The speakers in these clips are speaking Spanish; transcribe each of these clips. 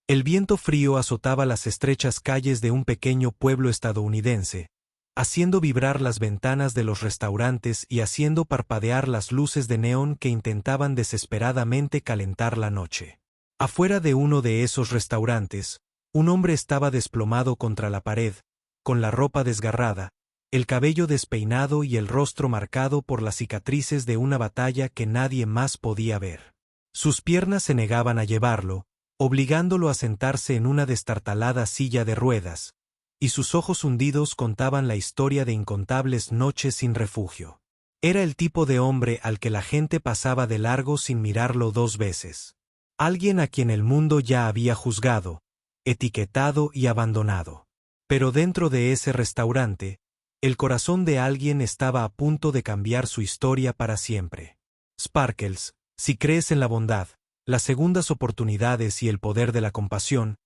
El viento frío azotaba las estrechas calles de un pequeño pueblo estadounidense, haciendo vibrar las ventanas de los restaurantes y haciendo parpadear las luces de neón que intentaban desesperadamente calentar la noche. Afuera de uno de esos restaurantes, un hombre estaba desplomado contra la pared, con la ropa desgarrada, el cabello despeinado y el rostro marcado por las cicatrices de una batalla que nadie más podía ver. Sus piernas se negaban a llevarlo, obligándolo a sentarse en una destartalada silla de ruedas, y sus ojos hundidos contaban la historia de incontables noches sin refugio. Era el tipo de hombre al que la gente pasaba de largo sin mirarlo dos veces. Alguien a quien el mundo ya había juzgado, etiquetado y abandonado. Pero dentro de ese restaurante, el corazón de alguien estaba a punto de cambiar su historia para siempre. Sparkles, si crees en la bondad, las segundas oportunidades y el poder de la compasión,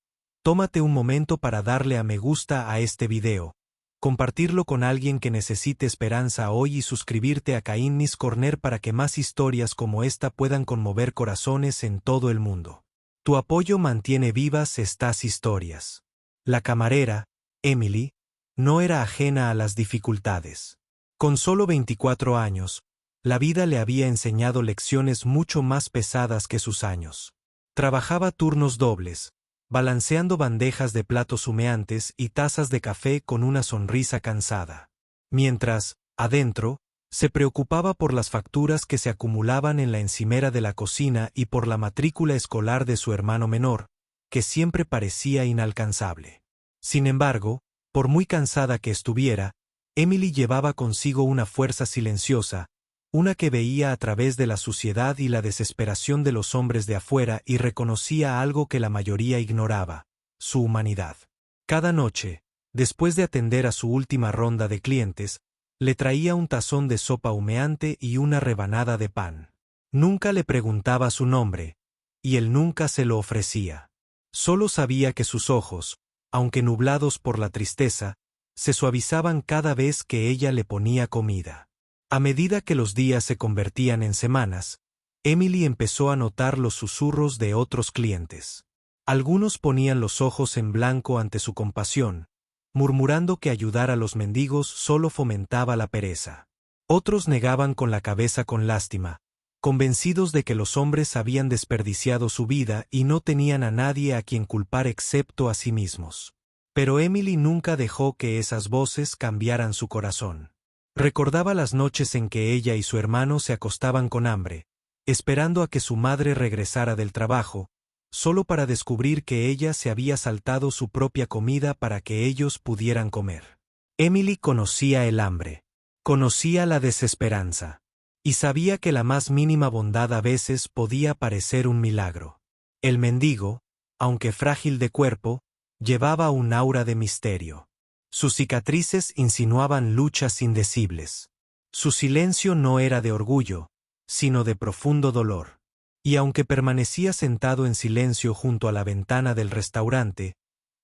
tómate un momento para darle a me gusta a este video, compartirlo con alguien que necesite esperanza hoy y suscribirte a Kindness Corner para que más historias como esta puedan conmover corazones en todo el mundo. Tu apoyo mantiene vivas estas historias. La camarera, Emily, no era ajena a las dificultades. Con solo 24 años, la vida le había enseñado lecciones mucho más pesadas que sus años. Trabajaba turnos dobles, balanceando bandejas de platos humeantes y tazas de café con una sonrisa cansada. Mientras, adentro, se preocupaba por las facturas que se acumulaban en la encimera de la cocina y por la matrícula escolar de su hermano menor, que siempre parecía inalcanzable. Sin embargo, por muy cansada que estuviera, Emily llevaba consigo una fuerza silenciosa, una que veía a través de la suciedad y la desesperación de los hombres de afuera y reconocía algo que la mayoría ignoraba: su humanidad. Cada noche, después de atender a su última ronda de clientes, le traía un tazón de sopa humeante y una rebanada de pan. Nunca le preguntaba su nombre, y él nunca se lo ofrecía. Solo sabía que sus ojos, aunque nublados por la tristeza, se suavizaban cada vez que ella le ponía comida. A medida que los días se convertían en semanas, Emily empezó a notar los susurros de otros clientes. Algunos ponían los ojos en blanco ante su compasión, murmurando que ayudar a los mendigos solo fomentaba la pereza. Otros negaban con la cabeza con lástima, convencidos de que los hombres habían desperdiciado su vida y no tenían a nadie a quien culpar excepto a sí mismos. Pero Emily nunca dejó que esas voces cambiaran su corazón. Recordaba las noches en que ella y su hermano se acostaban con hambre, esperando a que su madre regresara del trabajo, solo para descubrir que ella se había saltado su propia comida para que ellos pudieran comer. Emily conocía el hambre, conocía la desesperanza, y sabía que la más mínima bondad a veces podía parecer un milagro. El mendigo, aunque frágil de cuerpo, llevaba un aura de misterio. Sus cicatrices insinuaban luchas indecibles. Su silencio no era de orgullo, sino de profundo dolor. Y aunque permanecía sentado en silencio junto a la ventana del restaurante,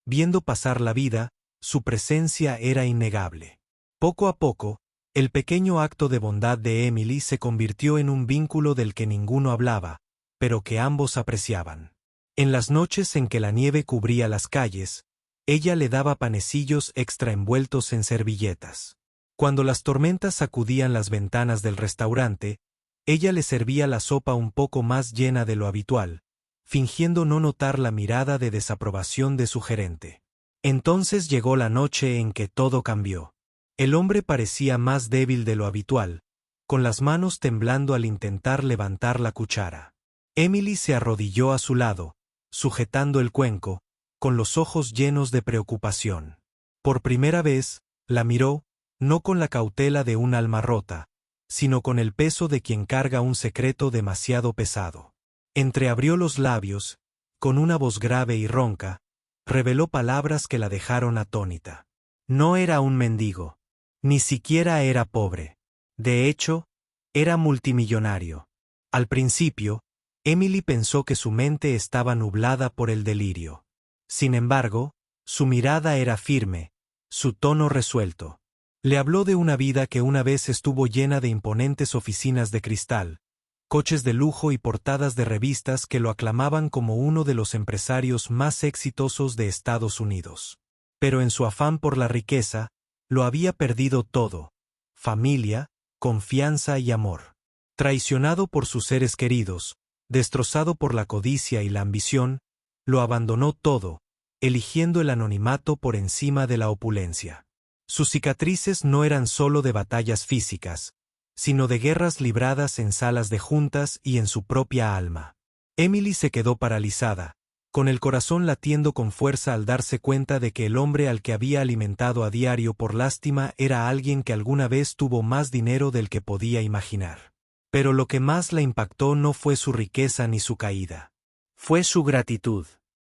viendo pasar la vida, su presencia era innegable. Poco a poco, el pequeño acto de bondad de Emily se convirtió en un vínculo del que ninguno hablaba, pero que ambos apreciaban. En las noches en que la nieve cubría las calles, ella le daba panecillos extra envueltos en servilletas. Cuando las tormentas sacudían las ventanas del restaurante, ella le servía la sopa un poco más llena de lo habitual, fingiendo no notar la mirada de desaprobación de su gerente. Entonces llegó la noche en que todo cambió. El hombre parecía más débil de lo habitual, con las manos temblando al intentar levantar la cuchara. Emily se arrodilló a su lado, sujetando el cuenco, con los ojos llenos de preocupación. Por primera vez, la miró, no con la cautela de un alma rota, sino con el peso de quien carga un secreto demasiado pesado. Entreabrió los labios, con una voz grave y ronca, reveló palabras que la dejaron atónita. No era un mendigo. Ni siquiera era pobre. De hecho, era multimillonario. Al principio, Emily pensó que su mente estaba nublada por el delirio. Sin embargo, su mirada era firme, su tono resuelto. Le habló de una vida que una vez estuvo llena de imponentes oficinas de cristal, coches de lujo y portadas de revistas que lo aclamaban como uno de los empresarios más exitosos de Estados Unidos. Pero en su afán por la riqueza, lo había perdido todo: familia, confianza y amor. Traicionado por sus seres queridos, destrozado por la codicia y la ambición, lo abandonó todo, eligiendo el anonimato por encima de la opulencia. Sus cicatrices no eran solo de batallas físicas, sino de guerras libradas en salas de juntas y en su propia alma. Emily se quedó paralizada, con el corazón latiendo con fuerza al darse cuenta de que el hombre al que había alimentado a diario por lástima era alguien que alguna vez tuvo más dinero del que podía imaginar. Pero lo que más la impactó no fue su riqueza ni su caída. Fue su gratitud.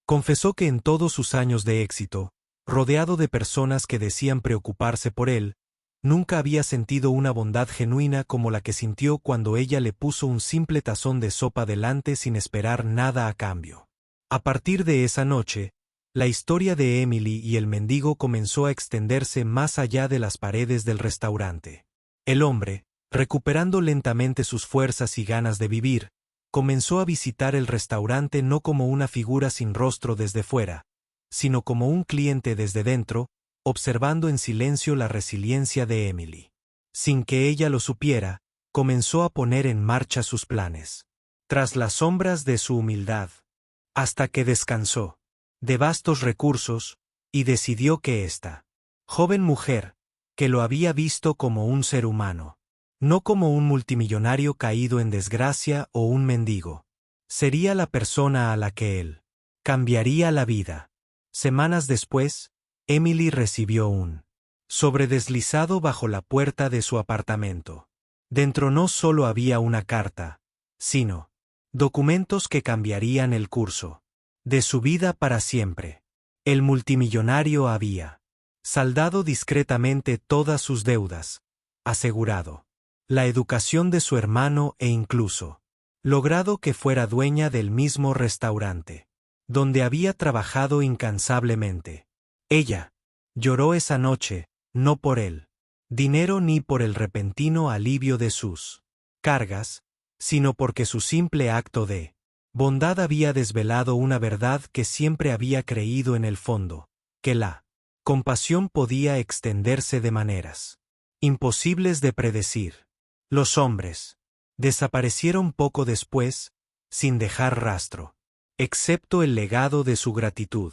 Confesó que en todos sus años de éxito, rodeado de personas que decían preocuparse por él, nunca había sentido una bondad genuina como la que sintió cuando ella le puso un simple tazón de sopa delante sin esperar nada a cambio. A partir de esa noche, la historia de Emily y el mendigo comenzó a extenderse más allá de las paredes del restaurante. El hombre, recuperando lentamente sus fuerzas y ganas de vivir, comenzó a visitar el restaurante no como una figura sin rostro desde fuera, sino como un cliente desde dentro, observando en silencio la resiliencia de Emily. Sin que ella lo supiera, comenzó a poner en marcha sus planes. Tras las sombras de su humildad, hasta que descansó de vastos recursos, y decidió que esta joven mujer, que lo había visto como un ser humano, no como un multimillonario caído en desgracia o un mendigo, sería la persona a la que él cambiaría la vida. Semanas después, Emily recibió un sobre deslizado bajo la puerta de su apartamento. Dentro no solo había una carta, sino documentos que cambiarían el curso de su vida para siempre. El multimillonario había saldado discretamente todas sus deudas, asegurado la educación de su hermano e incluso logrado que fuera dueña del mismo restaurante, donde había trabajado incansablemente. Ella lloró esa noche, no por el dinero ni por el repentino alivio de sus cargas, sino porque su simple acto de bondad había desvelado una verdad que siempre había creído en el fondo, que la compasión podía extenderse de maneras imposibles de predecir. Los hombres desaparecieron poco después, sin dejar rastro, excepto el legado de su gratitud.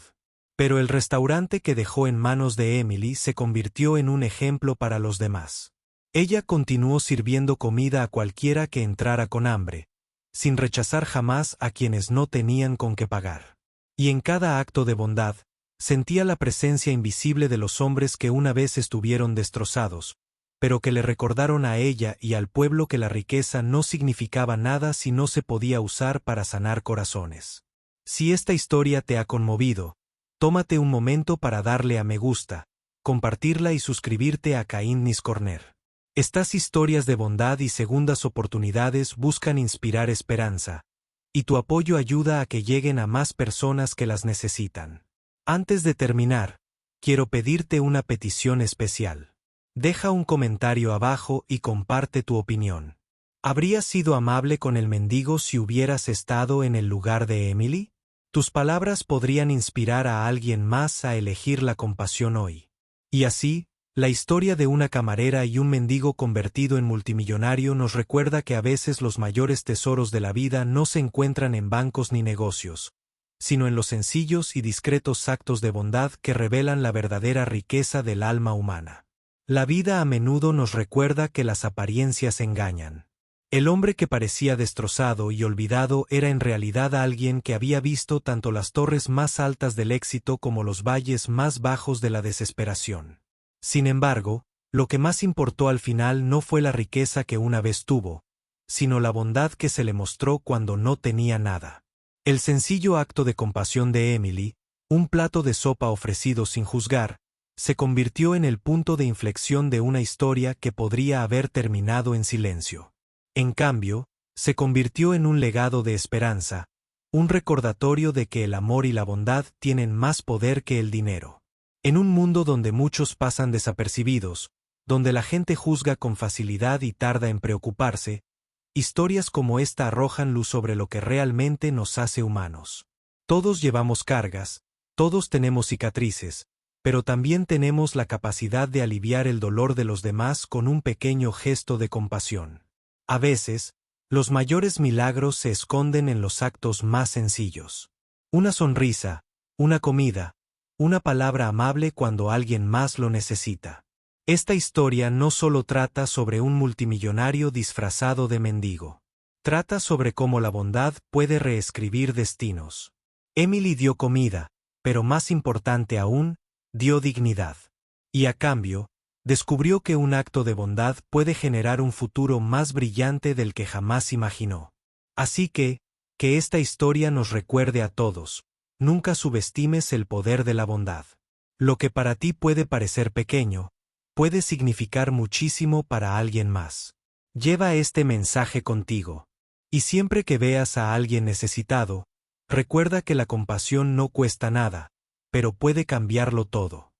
Pero el restaurante que dejó en manos de Emily se convirtió en un ejemplo para los demás. Ella continuó sirviendo comida a cualquiera que entrara con hambre, sin rechazar jamás a quienes no tenían con qué pagar. Y en cada acto de bondad, sentía la presencia invisible de los hombres que una vez estuvieron destrozados, pero que le recordaron a ella y al pueblo que la riqueza no significaba nada si no se podía usar para sanar corazones. Si esta historia te ha conmovido, tómate un momento para darle a me gusta, compartirla y suscribirte a Kindness Corner. Estas historias de bondad y segundas oportunidades buscan inspirar esperanza, y tu apoyo ayuda a que lleguen a más personas que las necesitan. Antes de terminar, quiero pedirte una petición especial. Deja un comentario abajo y comparte tu opinión. ¿Habrías sido amable con el mendigo si hubieras estado en el lugar de Emily? Tus palabras podrían inspirar a alguien más a elegir la compasión hoy. Y así, la historia de una camarera y un mendigo convertido en multimillonario nos recuerda que a veces los mayores tesoros de la vida no se encuentran en bancos ni negocios, sino en los sencillos y discretos actos de bondad que revelan la verdadera riqueza del alma humana. La vida a menudo nos recuerda que las apariencias engañan. El hombre que parecía destrozado y olvidado era en realidad alguien que había visto tanto las torres más altas del éxito como los valles más bajos de la desesperación. Sin embargo, lo que más importó al final no fue la riqueza que una vez tuvo, sino la bondad que se le mostró cuando no tenía nada. El sencillo acto de compasión de Emily, un plato de sopa ofrecido sin juzgar, se convirtió en el punto de inflexión de una historia que podría haber terminado en silencio. En cambio, se convirtió en un legado de esperanza, un recordatorio de que el amor y la bondad tienen más poder que el dinero. En un mundo donde muchos pasan desapercibidos, donde la gente juzga con facilidad y tarda en preocuparse, Historias como esta arrojan luz sobre lo que realmente nos hace humanos. Todos llevamos cargas, todos tenemos cicatrices, pero también tenemos la capacidad de aliviar el dolor de los demás con un pequeño gesto de compasión. A veces, los mayores milagros se esconden en los actos más sencillos. Una sonrisa, una comida, una palabra amable cuando alguien más lo necesita. Esta historia no solo trata sobre un multimillonario disfrazado de mendigo. Trata sobre cómo la bondad puede reescribir destinos. Emily dio comida, pero más importante aún, dio dignidad. Y a cambio, descubrió que un acto de bondad puede generar un futuro más brillante del que jamás imaginó. Así que esta historia nos recuerde a todos, nunca subestimes el poder de la bondad. Lo que para ti puede parecer pequeño, puede significar muchísimo para alguien más. Lleva este mensaje contigo. Y siempre que veas a alguien necesitado, recuerda que la compasión no cuesta nada, pero puede cambiarlo todo.